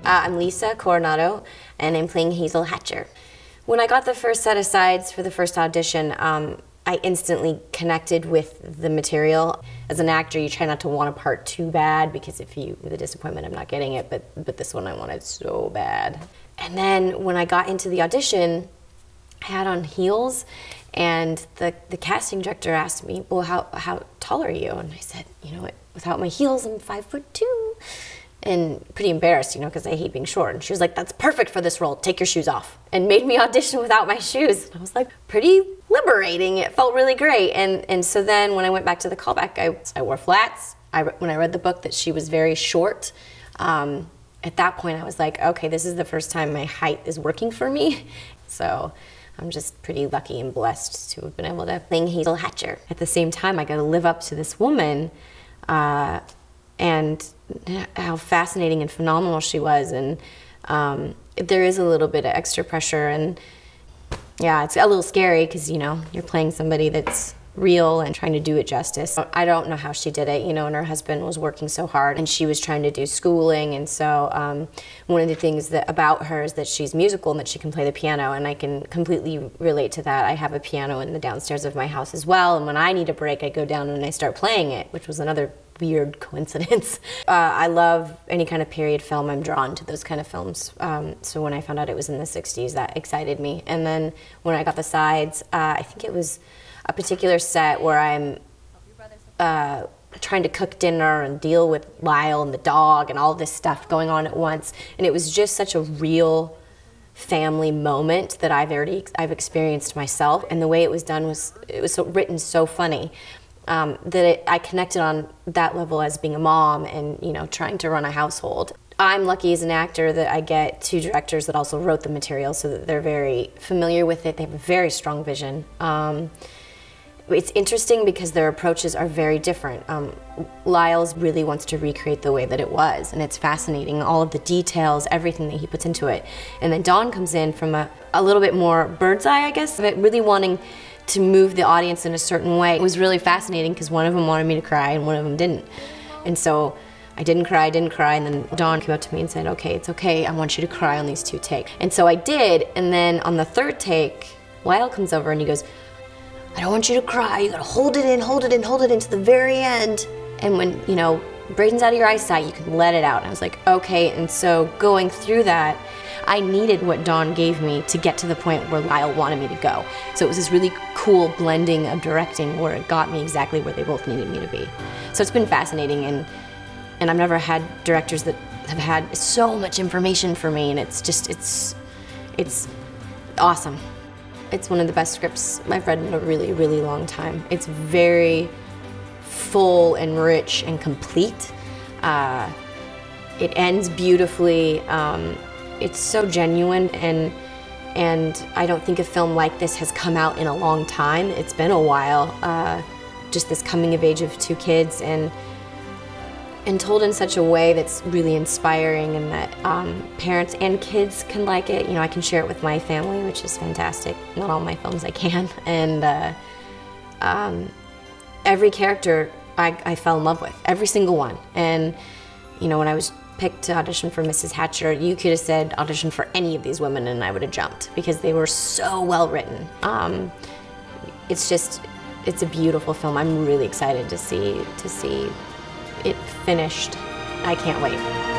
I'm Lisa Coronado, and I'm playing Hazel Hatcher. When I got the first set of sides for the first audition, I instantly connected with the material. As an actor, you try not to want a part too bad, because with a disappointment, I'm not getting it, but this one I wanted so bad. And then when I got into the audition, I had on heels, and the casting director asked me, well, how tall are you? And I said, you know what, without my heels, I'm 5'2". And pretty embarrassed, you know, because I hate being short. And she was like, that's perfect for this role, take your shoes off. And made me audition without my shoes. And I was like, pretty liberating, it felt really great. And so then when I went back to the callback, I wore flats. When I read the book that she was very short, at that point I was like, okay, this is the first time my height is working for me. So I'm just pretty lucky and blessed to have been able to play Hazel Hatcher. At the same time, I got to live up to this woman, and how fascinating and phenomenal she was. And there is a little bit of extra pressure, and yeah, it's a little scary because, you know, you're playing somebody that's real and trying to do it justice. I don't know how she did it, you know, and her husband was working so hard and she was trying to do schooling, and so one of the things about her is that she's musical and that she can play the piano, and I can completely relate to that. I have a piano in the downstairs of my house as well, and when I need a break I go down and I start playing it, which was another weird coincidence. I love any kind of period film. I'm drawn to those kind of films. So when I found out it was in the 60s, that excited me. And then when I got the sides, I think it was a particular set where I'm trying to cook dinner and deal with Lyle and the dog and all this stuff going on at once. And it was just such a real family moment that I've experienced myself. And the way it was done was, written so funny. I connected on that level as being a mom and, you know, trying to run a household. I'm lucky as an actor that I get two directors that also wrote the material, so that they're very familiar with it. They have a very strong vision. It's interesting because their approaches are very different. Lyle's really wants to recreate the way that it was, and it's fascinating, all of the details, everything that he puts into it. And then Dawn comes in from a little bit more bird's eye, I guess, but really wanting to move the audience in a certain way. It was really fascinating because one of them wanted me to cry and one of them didn't. And so I didn't cry, and then Dawn came up to me and said, okay, it's okay, I want you to cry on these 2 takes. And so I did, and then on the 3rd take, Lyle comes over and he goes, I don't want you to cry, you gotta hold it in, hold it in, hold it in to the very end. And when, you know, Braden's out of your eyesight, you can let it out. And I was like, okay, and so going through that, I needed what Dawn gave me to get to the point where Lyle wanted me to go. So it was this really cool blending of directing where it got me exactly where they both needed me to be. So it's been fascinating, and I've never had directors that have had so much information for me, and it's just, it's awesome. It's one of the best scripts I've read in a really, really long time. It's very full and rich and complete. It ends beautifully. It's so genuine, and I don't think a film like this has come out in a long time. It's been a while. Just this coming of age of 2 kids, and told in such a way that's really inspiring, and that parents and kids can like it. You know, I can share it with my family, which is fantastic. Not all my films I can. And every character I fell in love with, every single one. And, you know, when I was picked to audition for Mrs. Hatcher, you could have said audition for any of these women and I would have jumped, because they were so well written. It's a beautiful film. I'm really excited to see it finished. I can't wait.